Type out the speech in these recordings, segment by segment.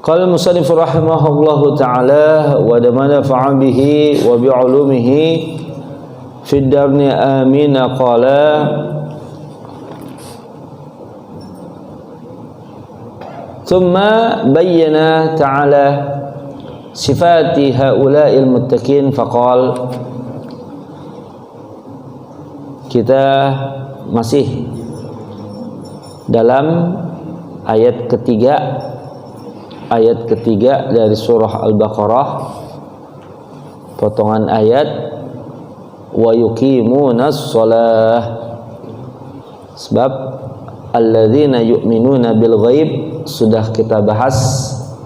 Qala al-musannif rahimahullahu ta'ala wa damana bihi wa bi'ulumihi fi ad-darni amin qala thumma bayyana ta'ala sifati haula'il muttaqin faqal. Kita masih dalam ayat ketiga dari surah Al-Baqarah, potongan ayat wa yuqimunas shalah. Sebab alladzina yu'minuna bil ghaib sudah kita bahas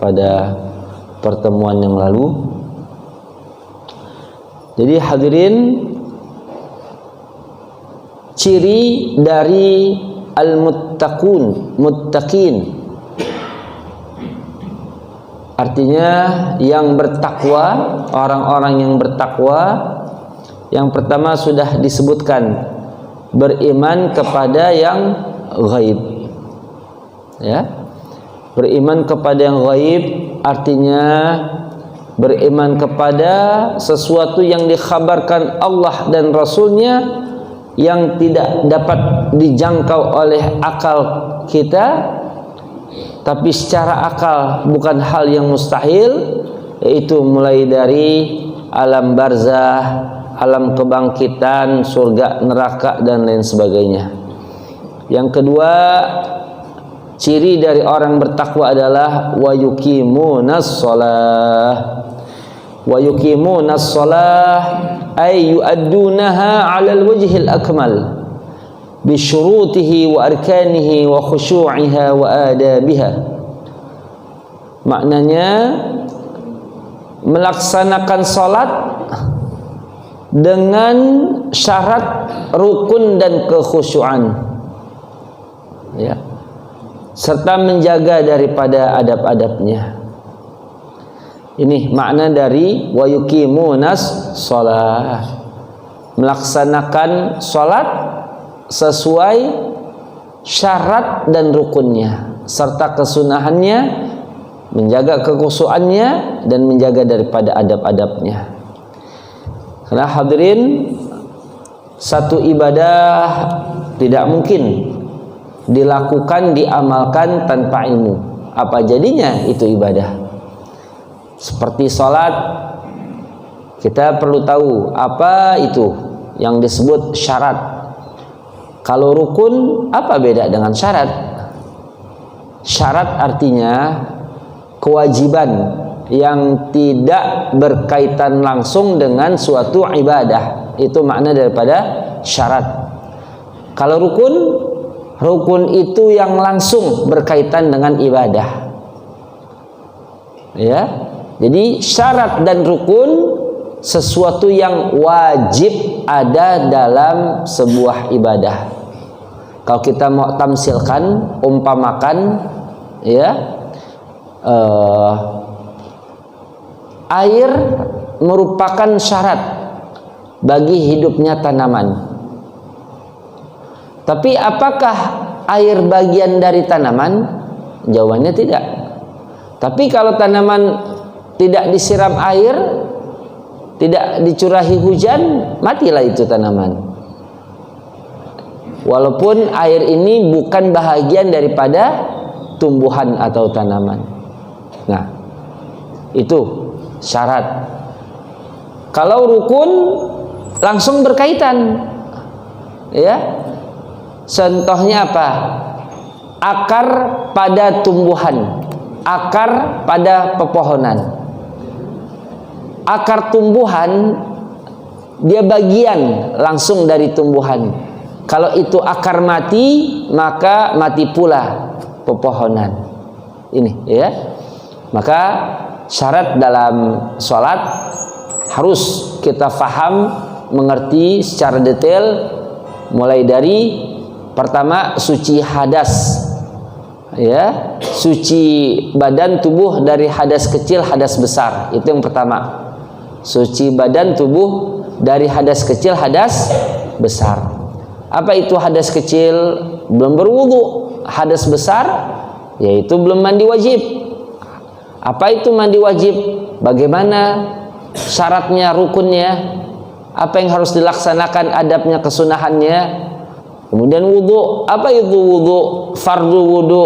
pada pertemuan yang lalu. Jadi hadirin, ciri dari muttaqin artinya yang bertakwa, orang-orang yang bertakwa, yang pertama sudah disebutkan beriman kepada yang ghaib. Ya. Beriman kepada yang ghaib artinya beriman kepada sesuatu yang dikhabarkan Allah dan Rasulnya yang tidak dapat dijangkau oleh akal kita, tapi secara akal bukan hal yang mustahil, yaitu mulai dari alam barzah, alam kebangkitan, surga, neraka, dan lain sebagainya. Yang kedua, ciri dari orang bertakwa adalah wa yuqimunas shalah. Wa yuqimunas shalah ay yu'addunaha 'alal wajhil akmal bisyurutihi wa arkanihi wa khushu'iha wa adabiha. Maknanya melaksanakan salat dengan syarat rukun dan kekhusyuan, ya, serta menjaga daripada adab-adabnya. Ini makna dari wa yuqimunas shalah, melaksanakan salat sesuai syarat dan rukunnya serta kesunahannya, menjaga kekhusyuannya dan menjaga daripada adab-adabnya. Karena hadirin, satu ibadah tidak mungkin dilakukan, diamalkan tanpa ilmu. Apa jadinya itu ibadah? Seperti salat, kita perlu tahu apa itu yang disebut syarat. Kalau rukun, apa beda dengan syarat? Syarat artinya kewajiban yang tidak berkaitan langsung dengan suatu ibadah. Itu makna daripada syarat. Kalau rukun, rukun itu yang langsung berkaitan dengan ibadah. Ya. Jadi syarat dan rukun sesuatu yang wajib ada dalam sebuah ibadah. Kalau kita mau tamsilkan, umpamakan, ya, air merupakan syarat bagi hidupnya tanaman. Tapi apakah air bagian dari tanaman? Jawabannya tidak. Tapi kalau tanaman tidak disiram air, tidak dicurahi hujan, matilah itu tanaman. Walaupun air ini bukan bahagian daripada tumbuhan atau tanaman. Nah, itu syarat. Kalau rukun langsung berkaitan, ya. Contohnya apa? Akar pada tumbuhan, akar pada pepohonan. Akar tumbuhan dia bagian langsung dari tumbuhan. Kalau itu akar mati, maka mati pula pepohonan. Ini, ya. Maka syarat dalam sholat harus kita faham, mengerti secara detail, mulai dari pertama suci hadas, ya, suci badan tubuh dari hadas kecil, hadas besar. Itu yang pertama. Suci badan tubuh dari hadas kecil, hadas besar. Apa itu hadas kecil? Belum berwudu. Hadas besar yaitu belum mandi wajib. Apa itu mandi wajib? Bagaimana syaratnya, rukunnya? Apa yang harus dilaksanakan, adabnya, kesunahannya? Kemudian wudu, apa itu wudu? Fardu wudu,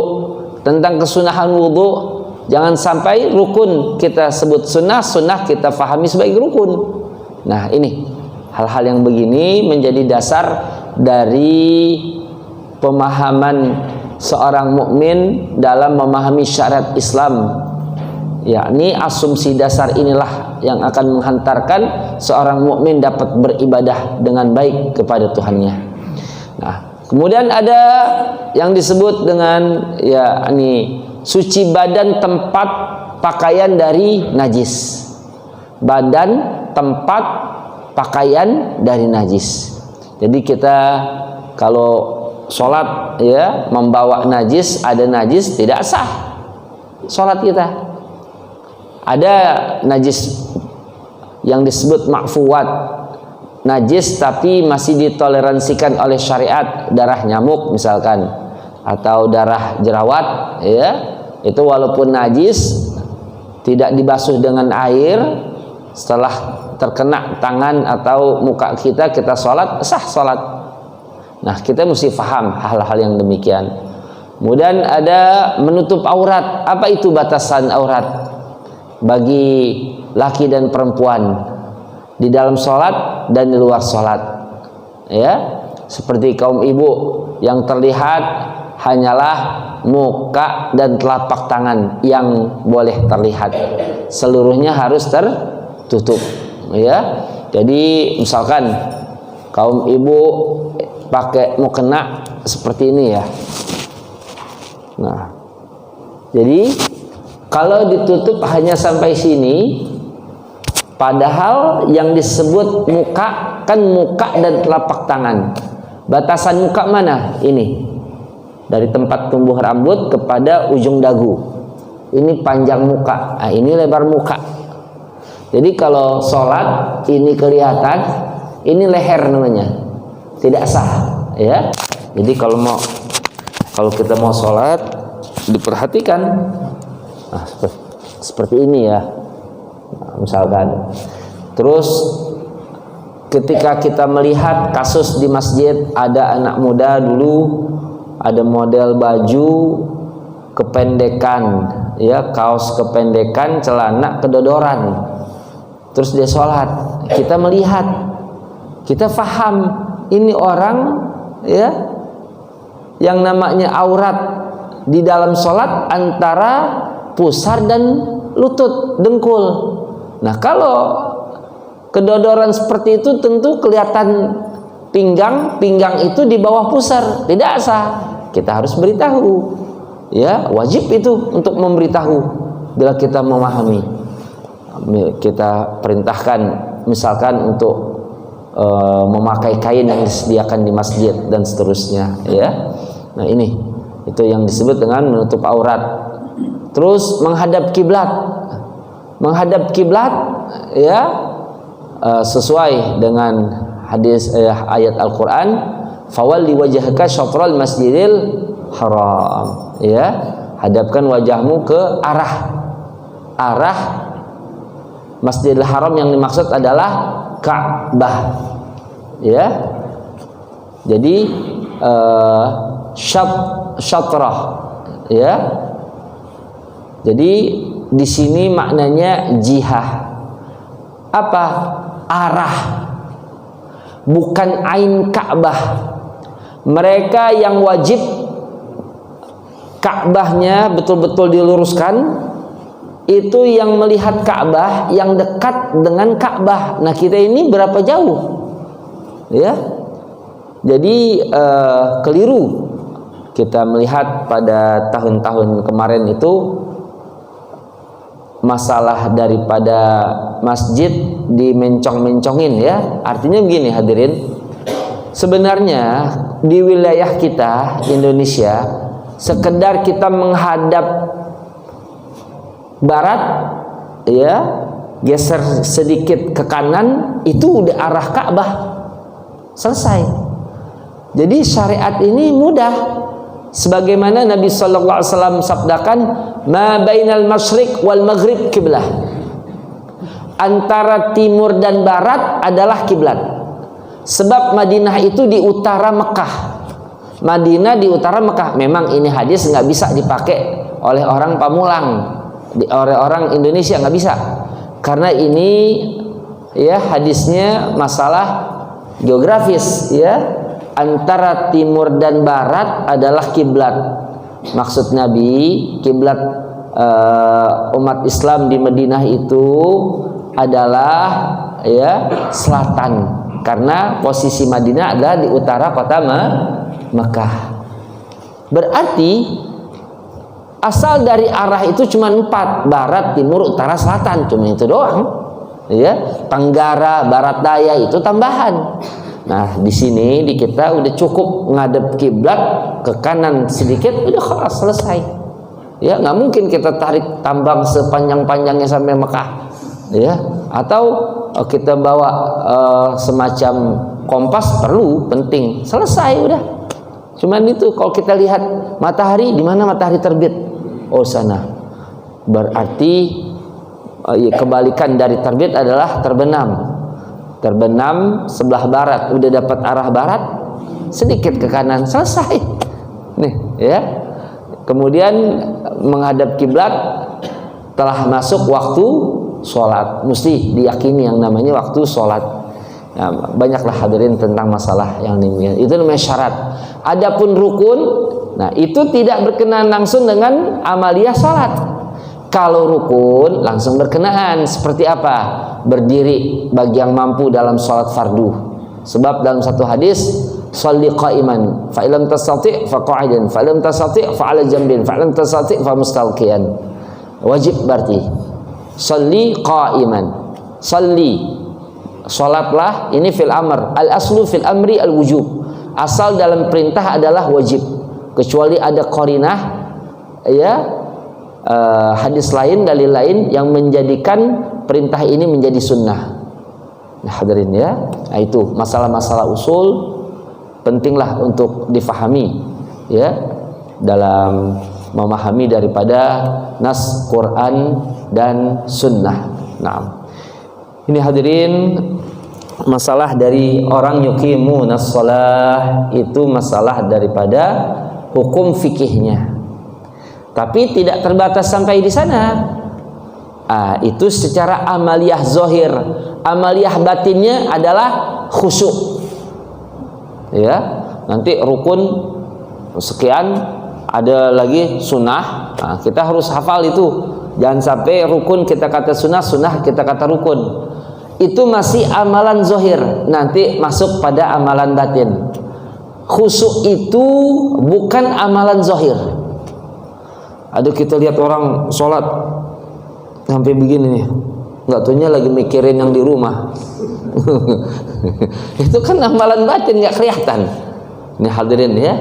tentang kesunahan wudu. Jangan sampai rukun kita sebut sunnah, sunnah kita fahami sebagai rukun. Nah, ini hal-hal yang begini menjadi dasar dari pemahaman seorang mukmin dalam memahami syariat Islam. Yakni asumsi dasar inilah yang akan menghantarkan seorang mukmin dapat beribadah dengan baik kepada Tuhannya. Nah, kemudian ada yang disebut dengan yakni suci badan tempat pakaian dari najis. Badan tempat pakaian dari najis. Jadi kita kalau sholat ya membawa najis, ada najis, tidak sah sholat kita. Ada najis yang disebut ma'fuwat, najis tapi masih ditoleransikan oleh syariat, darah nyamuk misalkan, atau darah jerawat ya, itu walaupun najis tidak dibasuh dengan air, setelah terkena tangan atau muka kita sholat, sah sholat. Nah, kita mesti paham hal-hal yang demikian. Kemudian ada menutup aurat. Apa itu batasan aurat bagi laki dan perempuan di dalam sholat dan di luar sholat? Ya, seperti kaum ibu yang terlihat hanyalah muka dan telapak tangan yang boleh terlihat, seluruhnya harus tertutup. Ya, jadi misalkan kaum ibu pakai mukena seperti ini ya. Nah, jadi kalau ditutup hanya sampai sini, padahal yang disebut muka kan muka dan telapak tangan. Batasan muka mana? Ini dari tempat tumbuh rambut kepada ujung dagu. Ini panjang muka, nah, ini lebar muka. Jadi kalau sholat ini kelihatan, ini leher namanya, tidak sah ya. Jadi kalau kita mau sholat diperhatikan, nah, seperti ini ya, nah, misalkan. Terus ketika kita melihat kasus di masjid, ada anak muda dulu ada model baju kependekan ya, kaos kependekan, celana kedodoran, terus dia sholat. Kita melihat, kita faham ini orang ya, yang namanya aurat di dalam sholat antara pusar dan lutut, dengkul. Nah, kalau kedodoran seperti itu tentu kelihatan pinggang itu di bawah pusar, tidak sah. Kita harus beritahu ya, wajib itu untuk memberitahu bila kita memahami. Kita perintahkan misalkan untuk memakai kain yang disediakan di masjid dan seterusnya ya. Nah, ini itu yang disebut dengan menutup aurat. Terus menghadap kiblat. Menghadap kiblat ya, sesuai dengan hadis ayat Al-Qur'an, fawalli wajhaka syatral masjidil haram ya, hadapkan wajahmu ke arah Masjidil Haram. Yang dimaksud adalah Ka'bah ya. Jadi syatrah ya. Jadi di sini maknanya jihah. Apa? Arah, bukan ain Ka'bah. Mereka yang wajib Ka'bahnya betul-betul diluruskan, itu yang melihat Ka'bah, yang dekat dengan Ka'bah. Nah, kita ini berapa jauh ya. Jadi keliru kita melihat pada tahun-tahun kemarin itu masalah daripada masjid dimencong-mencongin ya. Artinya begini hadirin, sebenarnya di wilayah kita Indonesia, sekedar kita menghadap barat ya, geser sedikit ke kanan, itu udah arah Ka'bah, selesai. Jadi syariat ini mudah. sebagaimana Nabi sallallahu alaihi wasallam sabdakan, ma bainal masyriq wal maghrib kiblah. Antara timur dan barat adalah kiblat. Sebab Madinah itu di utara Mekah. Madinah di utara Mekah. Memang ini hadis nggak bisa dipakai oleh orang Pamulang, oleh orang Indonesia nggak bisa. Karena ini ya hadisnya masalah geografis ya. Antara timur dan barat adalah kiblat. Maksud Nabi, kiblat umat Islam di Madinah itu adalah ya selatan, karena posisi Madinah adalah di utara kota Mekah. Berarti asal dari arah itu cuma 4, barat, timur, utara, selatan, cuma itu doang. Ya, Tenggara, barat daya itu tambahan. Nah, di sini di kita udah cukup ngadep kiblat ke kanan sedikit, udah khalas, selesai. Ya, nggak mungkin kita tarik tambang sepanjang-panjangnya sampai Mekah. Ya, atau kita bawa semacam kompas, perlu, penting, selesai udah. Cuman itu kalau kita lihat matahari, di mana matahari terbit? Oh, sana. Berarti kebalikan dari terbit adalah terbenam. Terbenam sebelah barat, udah dapat arah barat, sedikit ke kanan, selesai. Nih, ya. Kemudian menghadap kiblat telah masuk waktu sholat, mesti diyakini yang namanya waktu sholat. Nah, banyaklah hadirin tentang masalah yang ini. Itu namanya syarat. Adapun rukun, nah itu tidak berkenaan langsung dengan amaliyah sholat. Kalau rukun langsung berkenaan. Seperti apa? Berdiri bagi yang mampu dalam sholat fardu. Sebab dalam satu hadis, sholli qa'iman, fa illam tastati' fa qa'idan, fa illam tastati' fa 'ala jambin, fa illam tastati' fa mustalqiyan. Wajib berarti. Sholli qa'iman. Sholli, salatlah, ini fil amr. Al aslu fil amri al wujub. Asal dalam perintah adalah wajib. Kecuali ada qarinah ya, hadis lain, dalil lain yang menjadikan perintah ini menjadi sunnah. Nah, hadirin ya. Nah, itu masalah-masalah usul pentinglah untuk difahami ya dalam memahami daripada nas Quran dan sunnah. Nah, ini hadirin masalah dari orang yuqimunas shalah, itu masalah daripada hukum fikihnya. Tapi tidak terbatas sampai di sana. Itu secara amaliyah zahir. Amaliyah batinnya adalah khusyuk. Ya, nanti rukun sekian, ada lagi sunnah. Nah, kita harus hafal itu. Jangan sampai rukun kita kata sunnah, sunnah kita kata rukun. Itu masih amalan zahir. Nanti masuk pada amalan batin. Khusyuk itu bukan amalan zahir. Ada kita lihat orang sholat sampai begini nih, nggak taunya lagi mikirin yang di rumah. Itu kan amalan batin, nggak kelihatan. Ini hadirin ya.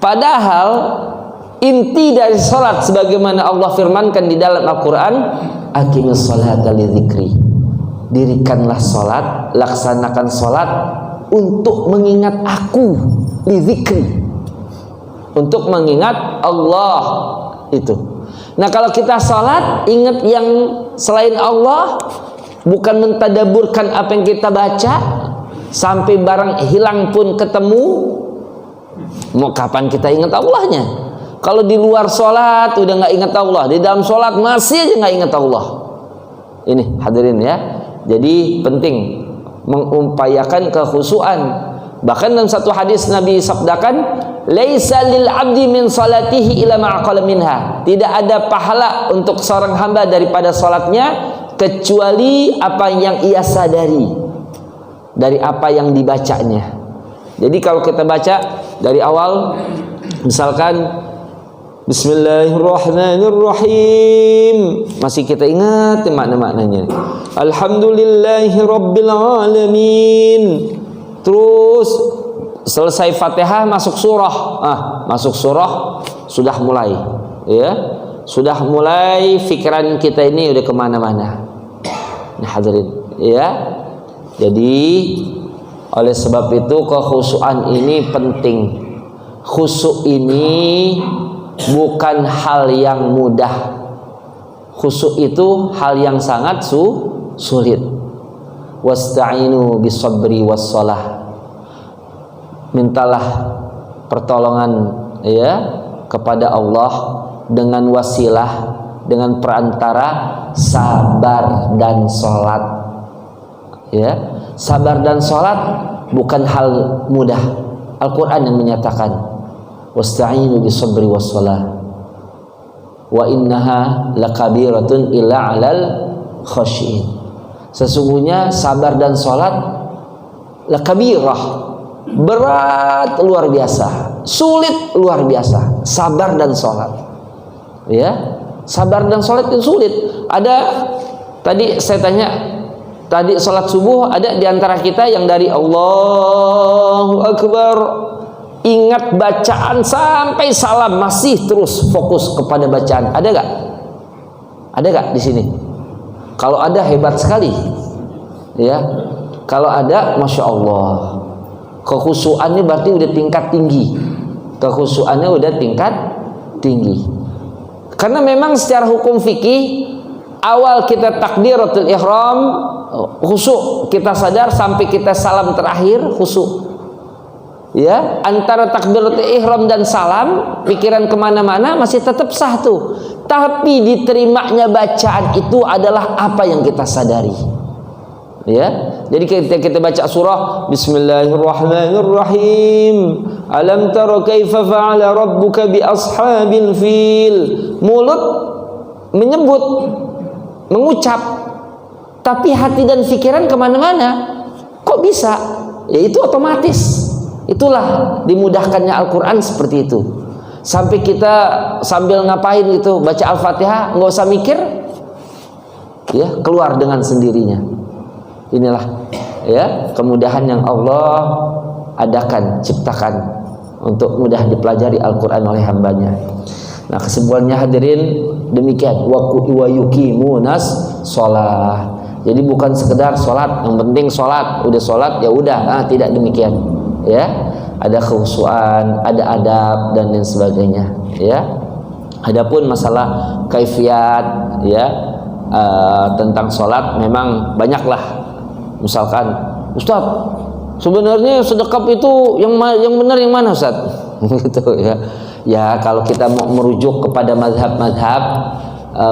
Padahal inti dari sholat sebagaimana Allah firmankan di dalam Al-Quran, aqimis sholata li dzikri. Dirikanlah sholat, laksanakan sholat untuk mengingat aku, li dzikri, untuk mengingat Allah itu. Nah, kalau kita sholat ingat yang selain Allah, bukan mentadaburkan apa yang kita baca, sampai barang hilang pun ketemu, mau kapan kita ingat Allahnya? Kalau di luar sholat udah nggak ingat Allah, di dalam sholat masih aja nggak ingat Allah. Ini hadirin ya. Jadi penting mengupayakan kekhusyuan. Bahkan dalam satu hadis Nabi sabdakan, laisa lil abdi min salatihi ila ma aqala minha. Tidak ada pahala untuk seorang hamba daripada salatnya kecuali apa yang ia sadari dari apa yang dibacanya. Jadi kalau kita baca dari awal, misalkan Bismillahirrahmanirrahim, masih kita ingat makna-maknanya. Alhamdulillahirabbil alamin. Terus selesai Fatihah masuk surah. Masuk surah sudah mulai, ya. Sudah mulai pikiran kita ini udah kemana-mana. Nah, hadirin, ya. Jadi oleh sebab itu kekhusyuan ini penting. khusyuk ini bukan hal yang mudah. Khusyuk itu hal yang sangat sulit. Wasta'inu bisabri wassalah. Mintalah pertolongan ya kepada Allah dengan wasilah, dengan perantara sabar dan salat. Ya, sabar dan salat bukan hal mudah. Al-Qur'an yang menyatakan wasta'inu bisabri wassalah. Wa innaha lakabiratun illa 'alal khasyin. Sesungguhnya sabar dan salat lakabirah, berat luar biasa, sulit luar biasa. Sabar dan salat. Ya, sabar dan salat itu sulit. Ada tadi saya tanya, tadi salat subuh ada di antara kita yang dari Allahu Akbar ingat bacaan sampai salam masih terus fokus kepada bacaan. Ada gak? Ada gak di sini? Kalau ada hebat sekali. Ya. Kalau ada, masya Allah. Kekhusyuannya berarti udah tingkat tinggi. Kekhusyuannya udah tingkat tinggi. Karena memang secara hukum fikih awal kita takbiratul ihram khusyuk, kita sadar sampai kita salam terakhir khusyuk. Ya, antara takbiratul ihram dan salam pikiran kemana-mana masih tetap sah tuh. Tapi diterimanya bacaan itu adalah apa yang kita sadari. Ya, jadi kita baca surah Bismillahirrahmanirrahim. Alam tara kaifa fa'ala rabbuka bi ashabil fil. Mulut menyebut, mengucap, tapi hati dan pikiran kemana-mana. Kok bisa? Ya itu otomatis. Itulah dimudahkannya Al-Quran seperti itu. Sampai kita sambil ngapain gitu baca Al-Fatihah nggak usah mikir, ya keluar dengan sendirinya. Inilah ya kemudahan yang Allah adakan, ciptakan untuk mudah dipelajari Al-Quran oleh hambanya. Nah kesimpulannya hadirin demikian. Wa yuqimunas shalah. Jadi bukan sekedar sholat, yang penting sholat, udah sholat ya udah, tidak demikian. Ya, ada kekhusyuan, ada adab dan lain sebagainya. Ya, adapun masalah kaifiat, ya tentang sholat memang banyaklah. Misalkan, Ustaz, sebenarnya sedekap itu yang benar yang mana, Ustaz? Gitu ya. Ya kalau kita mau merujuk kepada mazhab-mazhab,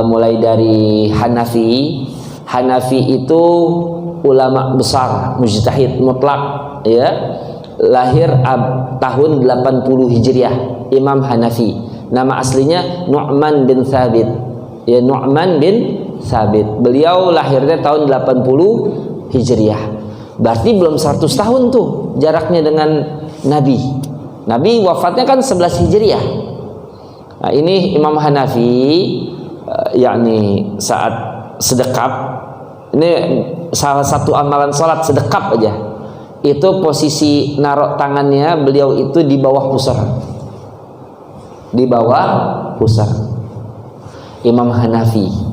mulai dari Hanafi itu ulama besar, mujtahid mutlak, ya. Lahir tahun 80 Hijriah, Imam Hanafi. Nama aslinya Nu'man bin Thabit. Ya, Nu'man bin Thabit. Beliau lahirnya tahun 80 Hijriah. Berarti belum 100 tahun tuh jaraknya dengan Nabi. Nabi wafatnya kan 11 Hijriah. Nah, ini Imam Hanafi yakni saat sedekap. Ini salah satu amalan salat sedekap aja. Itu posisi narok tangannya beliau itu di bawah pusar. Di bawah pusar. Imam Hanafi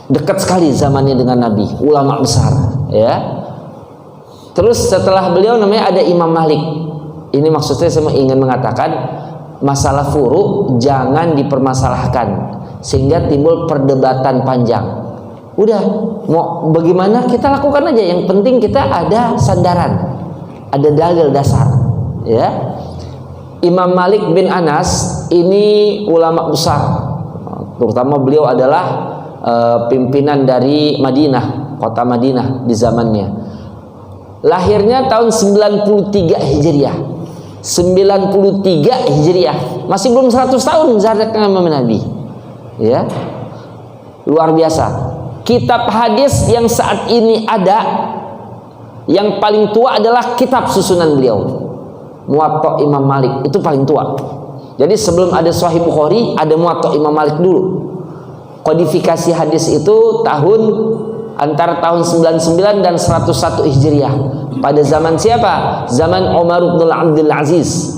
dekat sekali zamannya dengan Nabi, ulama besar, ya. Terus setelah beliau namanya ada Imam Malik. Ini maksudnya saya ingin mengatakan masalah furu jangan dipermasalahkan sehingga timbul perdebatan panjang. Udah, mau bagaimana kita lakukan aja. Yang penting kita ada sandaran, ada dalil dasar. Ya, Imam Malik bin Anas ini ulama besar, terutama beliau adalah pimpinan dari Madinah, kota Madinah di zamannya. Lahirnya tahun 93 Hijriah. 93 Hijriah, masih belum 100 tahun jaraknya sama Nabi. Ya, luar biasa. Kitab hadis yang saat ini ada yang paling tua adalah kitab susunan beliau, Muwatta Imam Malik, itu paling tua. Jadi sebelum ada Sahih Bukhari ada Muwatta Imam Malik dulu. Kodifikasi hadis itu antara tahun 99 dan 101 Hijriah. Pada zaman siapa? Zaman Umar bin Abdul Aziz,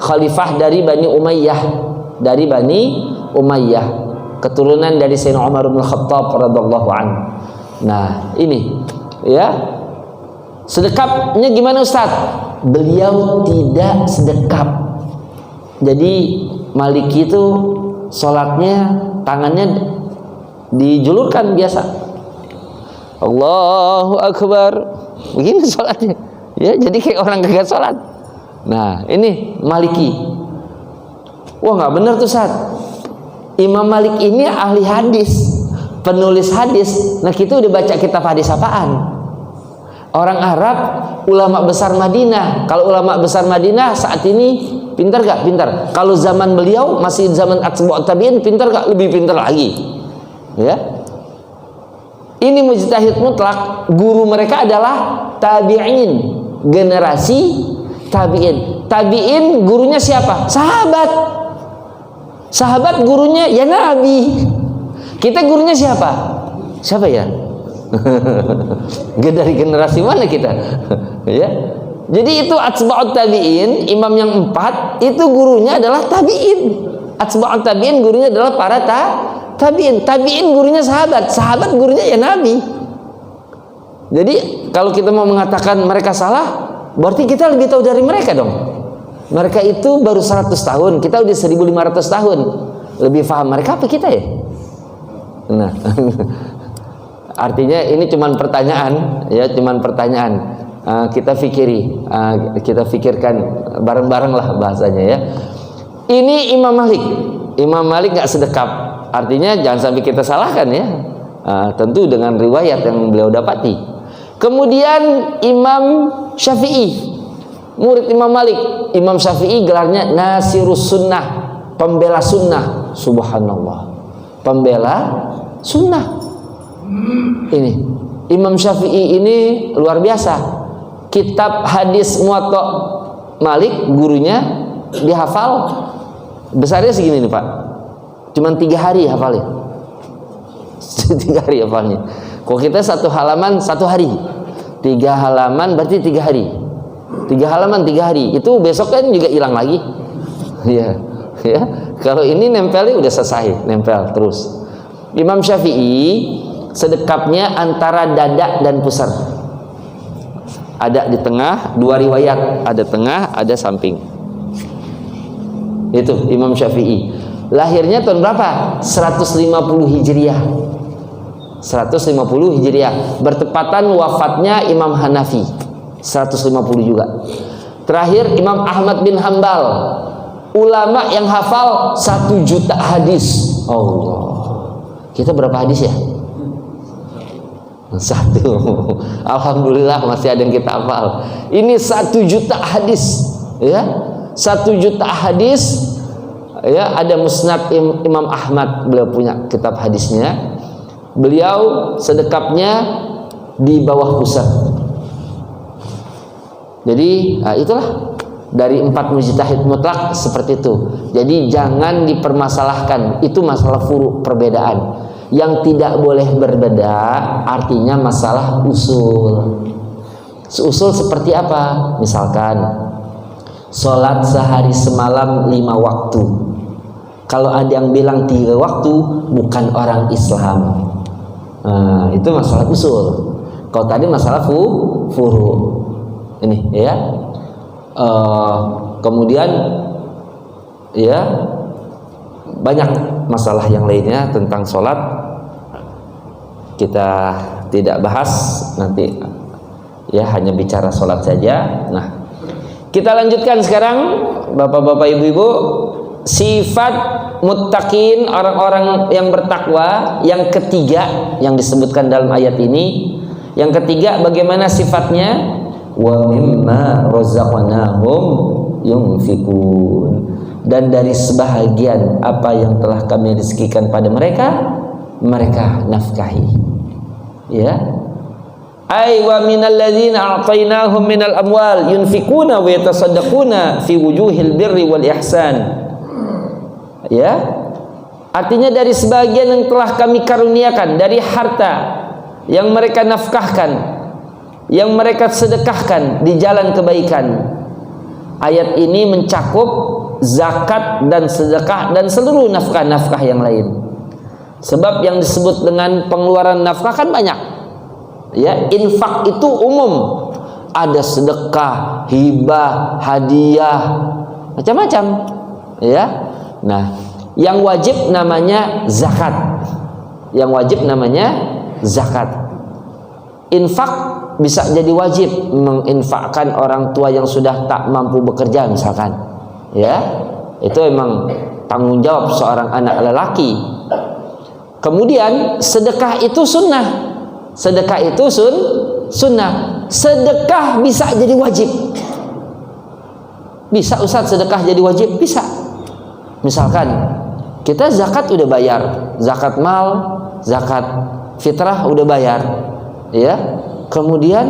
khalifah dari Bani Umayyah, keturunan dari Sayyidina Umar bin Khattab radhiyallahu anhu. Nah, ini ya. Sedekapnya gimana Ustaz? Beliau tidak sedekap. Jadi Maliki itu sholatnya tangannya dijulurkan biasa. Allahu Akbar. Begini sholatnya. Ya, jadi kayak orang kagak sholat. Nah, ini Maliki. Wah, nggak benar tuh Ustaz. Imam Malik ini ahli hadis, penulis hadis. Nah, kita udah baca kitab hadis apaan? Orang Arab, ulama besar Madinah. Kalau ulama besar Madinah saat ini pintar gak? Pintar. Kalau zaman beliau masih zaman atba'ut tabi'in, pintar gak? Lebih pintar lagi. Ya. Ini mujtahid mutlak. Guru mereka adalah tabi'in, generasi tabi'in. Tabi'in gurunya siapa? Sahabat. Sahabat gurunya ya Nabi. Kita gurunya siapa? Siapa ya? Dari generasi mana kita? Ya. Jadi itu atba'ut tabi'in, imam yang 4 itu gurunya adalah tabi'in. Atba'ut tabi'in gurunya adalah para tabi'in. Tabi'in gurunya sahabat, sahabat gurunya ya Nabi. Jadi kalau kita mau mengatakan mereka salah, berarti kita lebih tahu dari mereka dong. Mereka itu baru 100 tahun, kita udah 1500 tahun. Lebih paham mereka apa kita ya? Nah. Artinya ini cuman pertanyaan, ya, cuman pertanyaan. Kita pikirkan bareng-bareng lah bahasanya ya. Ini Imam Malik. Imam Malik nggak sedekap. Artinya jangan sampai kita salahkan ya. Tentu dengan riwayat yang beliau dapati. Kemudian Imam Syafi'i, murid Imam Malik. Imam Syafi'i gelarnya Nasirus Sunnah, pembela sunnah. Subhanallah, pembela sunnah. Ini Imam Syafi'i ini luar biasa. Kitab hadis Muwatta Malik gurunya dihafal besarnya segini nih Pak. Cuman 3 hari hafalnya. 3 hari hafalnya. Kok kita 1 halaman 1 hari. 3 halaman berarti 3 hari. 3 halaman 3 hari. Itu besok kan juga hilang lagi. Iya. Ya. Kalau ini nempelnya udah selesai, nempel terus. Imam Syafi'i sedekapnya antara dada dan pusar. Ada di tengah, 2 riwayat, ada tengah, ada samping. Itu Imam Syafi'i. Lahirnya tahun berapa? 150 Hijriah. 150 Hijriah. Bertepatan wafatnya Imam Hanafi. 150 juga. Terakhir Imam Ahmad bin Hambal. Ulama yang hafal 1 juta hadis. Allah. Kita berapa hadis ya? 1. Alhamdulillah masih ada yang kita hafal. Ini 1 juta hadis, ya. 1 juta hadis, ya. Ada Musnad Imam Ahmad, beliau punya kitab hadisnya. Beliau sedekapnya di bawah pusat. Jadi itulah dari 4 mujtahid mutlak seperti itu. Jadi jangan dipermasalahkan, itu masalah furu', perbedaan. Yang tidak boleh berbeda artinya masalah usul. Usul seperti apa? Misalkan sholat sehari semalam 5 waktu. Kalau ada yang bilang 3 waktu, bukan orang Islam. Itu masalah usul. Kalau tadi masalah furu'. Ini ya. Kemudian ya banyak masalah yang lainnya tentang sholat, kita tidak bahas nanti ya, hanya bicara sholat saja. Nah, kita lanjutkan sekarang bapak-bapak ibu-ibu. Sifat muttaqin, orang-orang yang bertakwa, yang ketiga yang disebutkan dalam ayat ini. Yang ketiga, bagaimana sifatnya? Wa mimma razaqnahum yunfikun. Dan dari sebahagian apa yang telah kami rezekikan pada mereka, mereka nafkahi. Ya. Ay wa minal ladzina a'tainahum minal amwal yunfikuna wa yatasaddaquna fi wujuhil birri wal ihsan. Ya. Artinya dari sebagian yang telah kami karuniakan dari harta yang mereka nafkahkan, yang mereka sedekahkan di jalan kebaikan. Ayat ini mencakup zakat dan sedekah dan seluruh nafkah-nafkah yang lain. Sebab yang disebut dengan pengeluaran nafkah kan banyak. Ya, infak itu umum. ada sedekah, hibah, hadiah, macam-macam, ya. Nah, yang wajib namanya zakat. Yang wajib namanya zakat. Infak bisa jadi wajib, menginfakkan orang tua yang sudah tak mampu bekerja misalkan, ya. Itu memang tanggung jawab seorang anak lelaki. Kemudian sedekah itu sunnah. Sedekah itu sunnah. Sedekah bisa jadi wajib. Bisa Ustaz sedekah jadi wajib? Bisa. Misalkan kita zakat udah bayar, zakat mal, zakat fitrah udah bayar, ya. Kemudian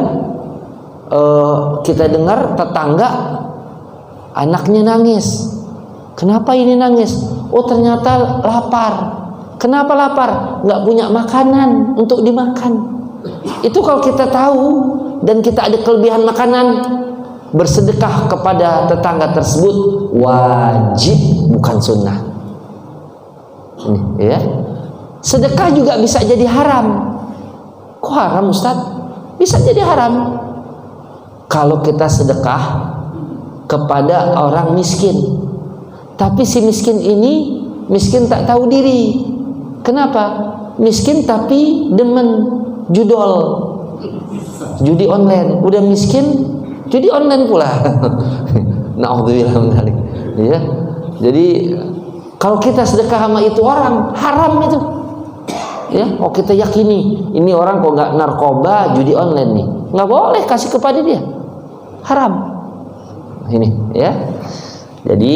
kita dengar tetangga anaknya nangis. Kenapa ini nangis? Oh, ternyata lapar. Kenapa lapar? Nggak punya makanan untuk dimakan. Itu kalau kita tahu dan kita ada kelebihan makanan, bersedekah kepada tetangga tersebut wajib, bukan sunnah. Ini, ya. Sedekah juga bisa jadi haram. Kok haram, Ustaz? Bisa jadi haram kalau kita sedekah kepada orang miskin, tapi si miskin ini miskin tak tahu diri. Kenapa? Miskin tapi demen judol, judi online. Udah miskin, judi online pula. Na'udzubillah min dzalik. Ya. Jadi kalau kita sedekah sama itu orang, haram itu. Ya, oh kita yakini ini orang kok nggak narkoba, judi online nih, nggak boleh kasih kepada dia, haram. Ini, ya. Jadi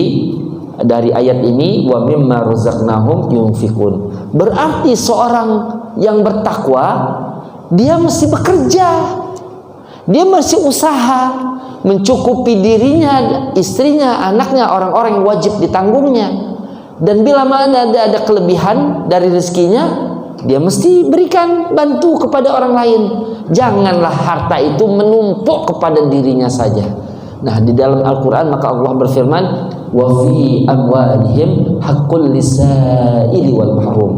dari ayat ini wa mimma razaqnahum yunfikun, berarti seorang yang bertakwa dia mesti bekerja, dia mesti usaha mencukupi dirinya, istrinya, anaknya, orang-orang yang wajib ditanggungnya. Dan bila mana ada kelebihan dari rezekinya, dia mesti berikan, bantu kepada orang lain. Janganlah harta itu menumpuk kepada dirinya saja. Nah, di dalam Al-Quran maka Allah berfirman, wa fi amwalihim haqqul lisaili wal mahrum,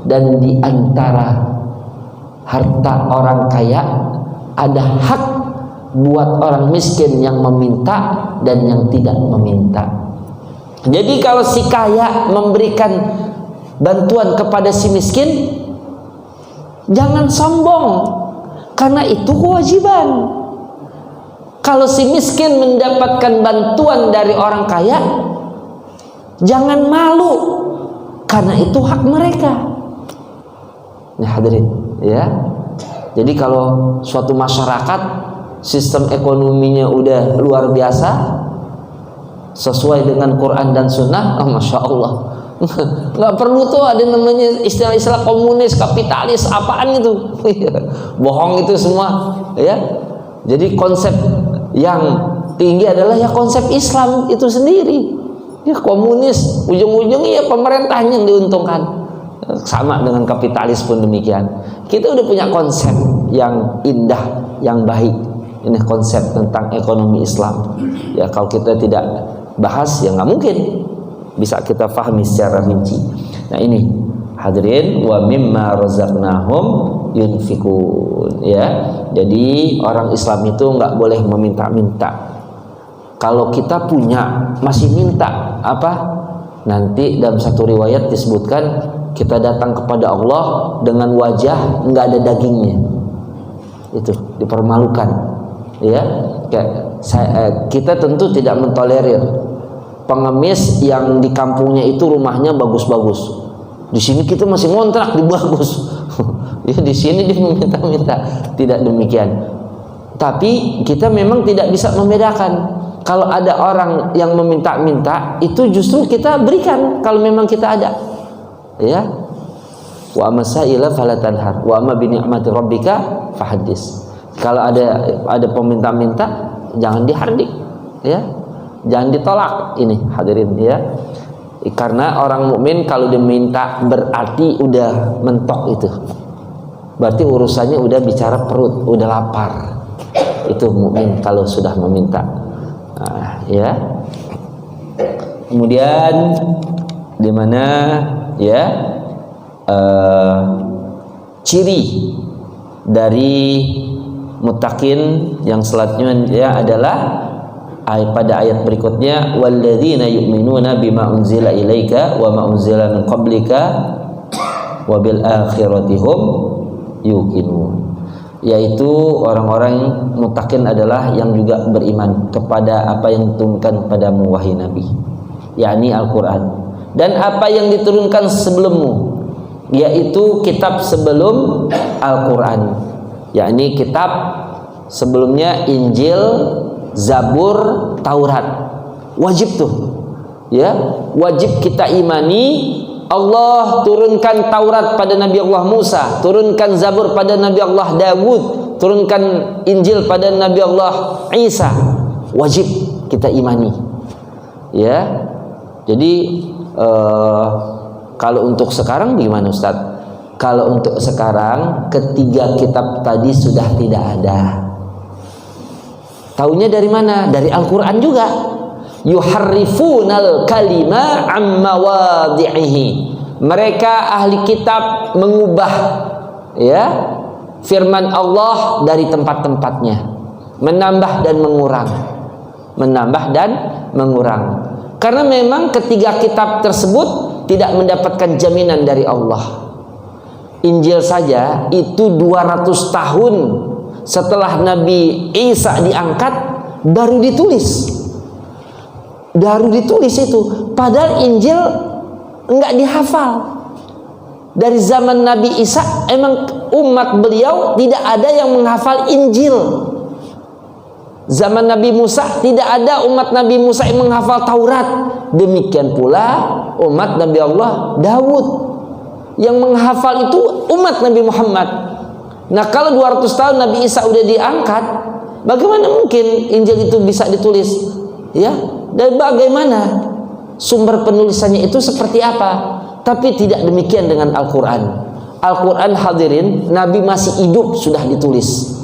dan di antara harta orang kaya ada hak buat orang miskin yang meminta dan yang tidak meminta. Jadi kalau si kaya memberikan bantuan kepada si miskin, jangan sombong, karena itu kewajiban. Kalau si miskin mendapatkan bantuan dari orang kaya, jangan malu, karena itu hak mereka. Nah, hadirin, ya. Jadi kalau suatu masyarakat sistem ekonominya udah luar biasa, sesuai dengan Quran dan Sunnah, oh, masya Allah. Nggak perlu tuh ada namanya istilah-istilah komunis, kapitalis, apaan itu. Bohong itu semua, ya. Jadi konsep yang tinggi adalah ya konsep Islam itu sendiri. Ya komunis, ujung-ujungnya ya pemerintahnya yang diuntungkan. Sama dengan kapitalis pun demikian. Kita udah punya konsep yang indah, yang baik. Ini konsep tentang ekonomi Islam. Ya kalau kita tidak bahas ya nggak mungkin bisa kita pahami secara rinci. Nah ini hadirin, wa mimma razaqnahum yunfikun, ya. Jadi orang Islam itu nggak boleh meminta-minta. Kalau kita punya masih minta apa? Nanti dalam satu riwayat disebutkan kita datang kepada Allah dengan wajah nggak ada dagingnya. Itu dipermalukan, ya. Kita tentu tidak mentolerir pengemis yang di kampungnya itu rumahnya bagus-bagus. Di sini kita masih ngontrak di bagus. Ya di sini dia meminta-minta. Tidak demikian. Tapi kita memang tidak bisa membedakan. Kalau ada orang yang meminta-minta, itu justru kita berikan kalau memang kita ada. Ya. Wa amasaila fala tanhar wa amma bi ni'mati rabbika fahaddis. Kalau ada peminta-minta, jangan dihardik, ya. Jangan ditolak. Ini hadirin, ya. Karena orang mukmin kalau diminta berarti udah mentok itu. Berarti urusannya udah bicara perut, udah lapar. Itu mukmin kalau sudah meminta. Nah, ya. Kemudian di mana ya ciri dari muttaqin yang selanjutnya adalah pada ayat berikutnya, walladzina yu'minuna bima unzila ilaika wa ma unzila min qablika wa bil akhirati hum yuqinun. Yaitu orang-orang muttaqin adalah yang juga beriman kepada apa yang diturunkan padamu wahai Nabi, yakni Al-Quran, dan apa yang diturunkan sebelummu, yaitu kitab sebelum Al-Quran, yakni kitab sebelumnya Injil, Zabur, Taurat. Wajib tuh, ya, wajib kita imani. Allah turunkan Taurat pada Nabi Allah Musa, turunkan Zabur pada Nabi Allah Dawud, turunkan Injil pada Nabi Allah Isa. Wajib kita imani, ya. Jadi kalau untuk sekarang gimana Ustaz? Kalau untuk sekarang ketiga kitab tadi sudah tidak ada. Taunya dari mana? Dari Al-Quran juga. Yuharrifunal kalima amma wadhi'ihi. Mereka ahli kitab mengubah, ya, firman Allah dari tempat-tempatnya, menambah dan mengurang, menambah dan mengurang. Karena memang ketiga kitab tersebut tidak mendapatkan jaminan dari Allah. Injil saja itu 200 tahun setelah Nabi Isa diangkat baru ditulis. Baru ditulis itu. Padahal Injil enggak dihafal. Dari zaman Nabi Isa emang umat beliau tidak ada yang menghafal Injil. Zaman Nabi Musa tidak ada umat Nabi Musa yang menghafal Taurat. Demikian pula umat Nabi Allah Dawud. Yang menghafal itu umat Nabi Muhammad. Nah, kalau 200 tahun Nabi Isa udah diangkat, bagaimana mungkin Injil itu bisa ditulis? Ya, dan bagaimana sumber penulisannya itu seperti apa? Tapi tidak demikian dengan Al-Quran. Al-Quran hadirin, Nabi masih hidup sudah ditulis,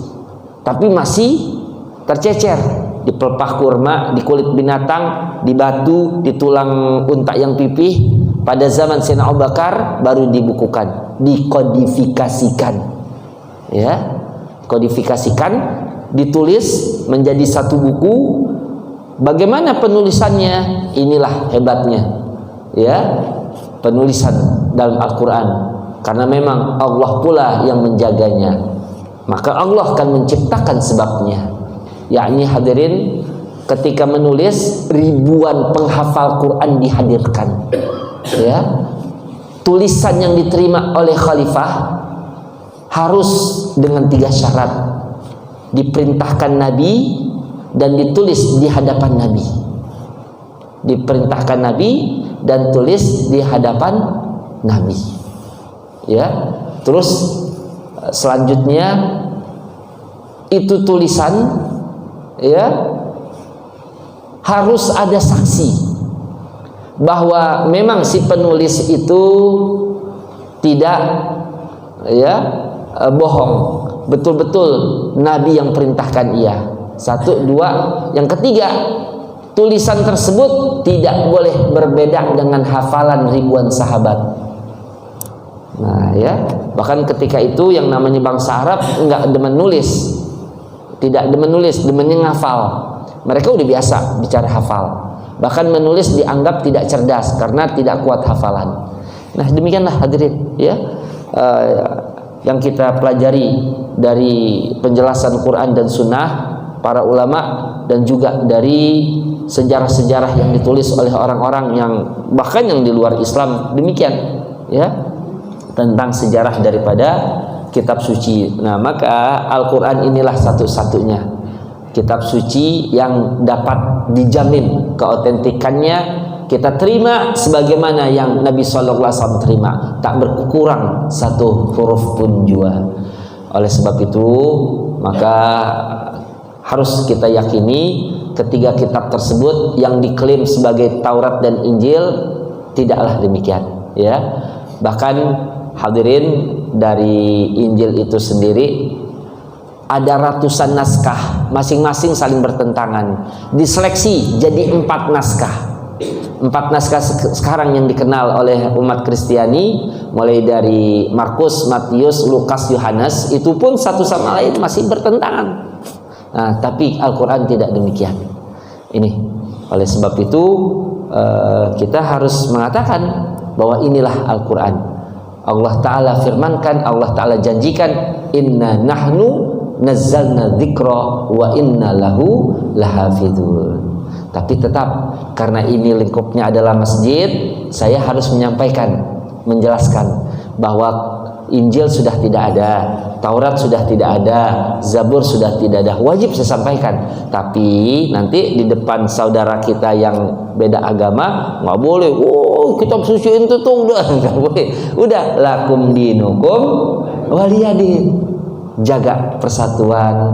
tapi masih tercecer di pelepah kurma, di kulit binatang, di batu, di tulang unta yang pipih. Pada zaman Sayyidina Abu Bakar baru dibukukan, dikodifikasikan, ya, kodifikasikan, ditulis menjadi satu buku. Bagaimana penulisannya? Inilah hebatnya, ya, penulisan dalam Al-Quran. Karena memang Allah pula yang menjaganya, maka Allah akan menciptakan sebabnya. Yakni hadirin, ketika menulis ribuan penghafal Quran dihadirkan, ya. Tulisan yang diterima oleh khalifah harus dengan 3 syarat: diperintahkan Nabi dan ditulis di hadapan Nabi. Diperintahkan Nabi dan tulis di hadapan Nabi, ya. Terus selanjutnya itu tulisan, ya, harus ada saksi bahwa memang si penulis itu tidak, ya, bohong, betul-betul Nabi yang perintahkan ia. 1, 2. Yang ketiga, tulisan tersebut tidak boleh berbeda dengan hafalan ribuan sahabat. Nah, ya, bahkan ketika itu yang namanya bangsa Arab enggak demen nulis, tidak demen nulis, demennya ngafal. Mereka udah biasa bicara hafal. Bahkan menulis dianggap tidak cerdas karena tidak kuat hafalan. Nah, demikianlah hadirin, ya, yang kita pelajari dari penjelasan Quran dan Sunnah para ulama, dan juga dari sejarah-sejarah yang ditulis oleh orang-orang yang bahkan yang di luar Islam demikian, ya, tentang sejarah daripada kitab suci. Nah, maka Al-Quran inilah satu-satunya kitab suci yang dapat dijamin keautentikannya, kita terima sebagaimana yang Nabi SAW terima, tak berkurang satu huruf pun jua. Oleh sebab itu, maka harus kita yakini ketiga kitab tersebut yang diklaim sebagai Taurat dan Injil tidaklah demikian, ya. Bahkan hadirin, dari Injil itu sendiri ada ratusan naskah, masing-masing saling bertentangan, diseleksi jadi 4 naskah. 4 naskah sekarang yang dikenal oleh umat Kristiani, mulai dari Markus, Matius, Lukas, Yohanes, itu pun satu sama lain masih bertentangan. Nah, tapi Al-Quran tidak demikian. Ini oleh sebab itu kita harus mengatakan bahwa inilah Al-Quran. Allah Ta'ala firmankan, Allah Ta'ala janjikan, inna nahnu nazzalna dzikra wa inna lahu lahafidun. Tapi tetap karena ini lingkupnya adalah masjid, saya harus menyampaikan, menjelaskan bahwa Injil sudah tidak ada, Taurat sudah tidak ada, Zabur sudah tidak ada. Wajib saya sampaikan. Tapi nanti di depan saudara kita yang beda agama nggak boleh. Oh, kitab suci itu tuh udah nggak boleh. Udah lakum dinukum waliyadin. Jaga persatuan,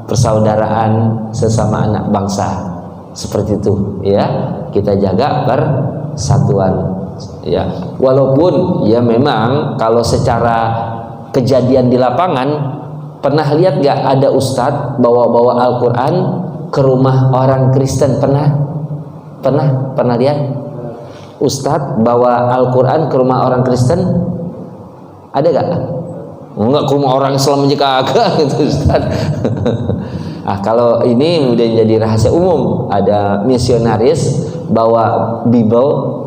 persaudaraan sesama anak bangsa. Seperti itu, ya. Kita jaga persatuan, ya. Walaupun ya memang kalau secara kejadian di lapangan, pernah lihat gak ada ustadz bawa-bawa Al-Quran ke rumah orang Kristen? Pernah lihat ustadz bawa Al-Quran ke rumah orang Kristen? Ada gak? Enggak, ke rumah orang Islam aja kagak gitu ustadz. Nah, kalau ini udah jadi rahasia umum, ada misionaris bawa Bible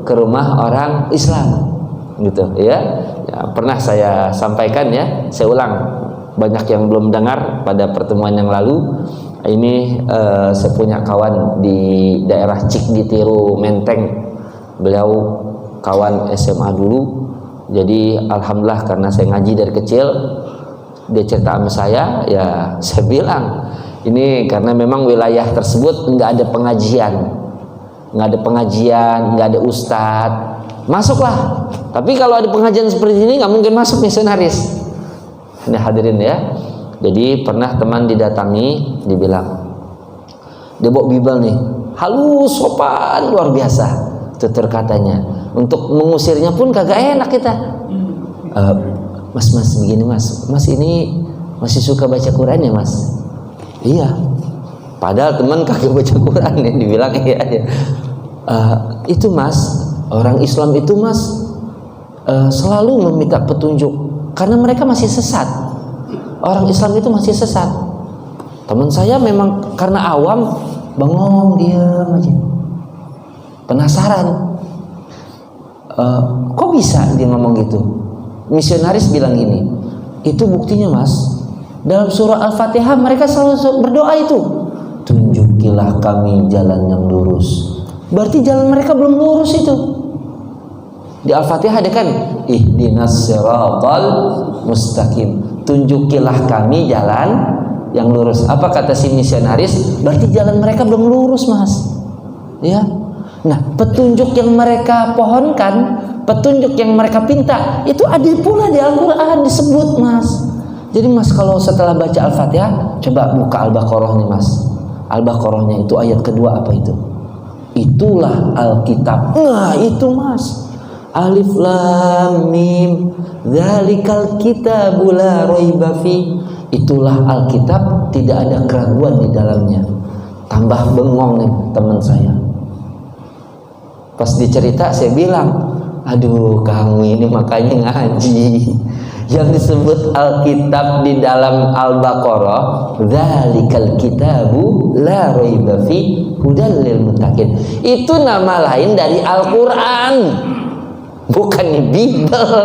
ke rumah orang Islam gitu, ya. Ya, pernah saya sampaikan, ya, saya ulang, banyak yang belum dengar pada pertemuan yang lalu. Ini saya punya kawan di daerah Cikditiru, Menteng. Beliau kawan SMA dulu. Jadi alhamdulillah karena saya ngaji dari kecil, dia cerita sama saya, ya saya bilang ini karena memang wilayah tersebut nggak ada pengajian, nggak ada ustadz, masuklah. Tapi kalau ada pengajian seperti ini nggak mungkin masuk misionaris. Ini hadirin, ya. Jadi pernah teman didatangi, dibilang dia bawa Bible nih, halus, sopan, luar biasa, tutur katanya. Untuk mengusirnya pun kagak enak kita. Mas begini mas ini masih suka baca Quran ya mas? Iya. Padahal teman kagak baca Quran, ya, dibilang iya aja. Itu mas, orang Islam itu mas selalu meminta petunjuk karena mereka masih sesat. Orang Islam itu masih sesat. Teman saya memang karena awam, bengong, diam aja, penasaran. Kok bisa dia ngomong gitu? Misionaris bilang gini, itu buktinya mas, dalam surah Al-Fatihah mereka selalu berdoa itu, tunjukilah kami jalan yang lurus. Berarti jalan mereka belum lurus itu. Di Al-Fatihah ada kan, ihdinas siratal mustaqim, tunjukilah kami jalan yang lurus. Apa kata si misionaris? Berarti jalan mereka belum lurus mas, ya. Nah, petunjuk yang mereka pohonkan, petunjuk yang mereka pinta, itu ada pula di Al-Quran disebut mas. Jadi mas kalau setelah baca Al-Fatihah, coba buka Al-Baqarahnya mas. Al-Baqarahnya itu ayat kedua apa itu? Itulah Alkitab. Nah itu mas, Alif Lam Mim, dzalikal kitabu la raiba fi. Itulah Alkitab, tidak ada keraguan di dalamnya. Tambah bengong nih teman saya. Pas dicerita saya bilang, aduh kamu ini makanya ngaji. Yang disebut Alkitab di dalam Al-Baqarah, dzalikal kitabu la raiba fi hudal lil muttaqin. Itu nama lain dari Al-Qur'an. Bukan di Bible.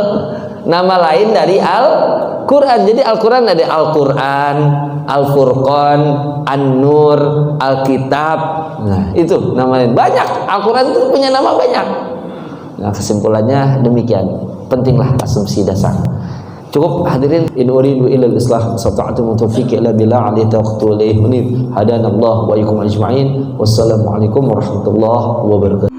Nama lain dari Al-Qur'an. Jadi Al-Qur'an ada Al-Qur'an, Al-Furqan, An-Nur, Alkitab. Nah, itu nama lain. Banyak. Al-Qur'an itu punya nama banyak. Nah, kesimpulannya demikian. Pentinglah asumsi dasar. Cukup hadirin, in uridu illa al-islah sata'tu mutawfiq illa billah alaihi tawakkaltu alaihi hadanallahu wa iyyakum ajma'in. Wassalamualaikum warahmatullahi wabarakatuh.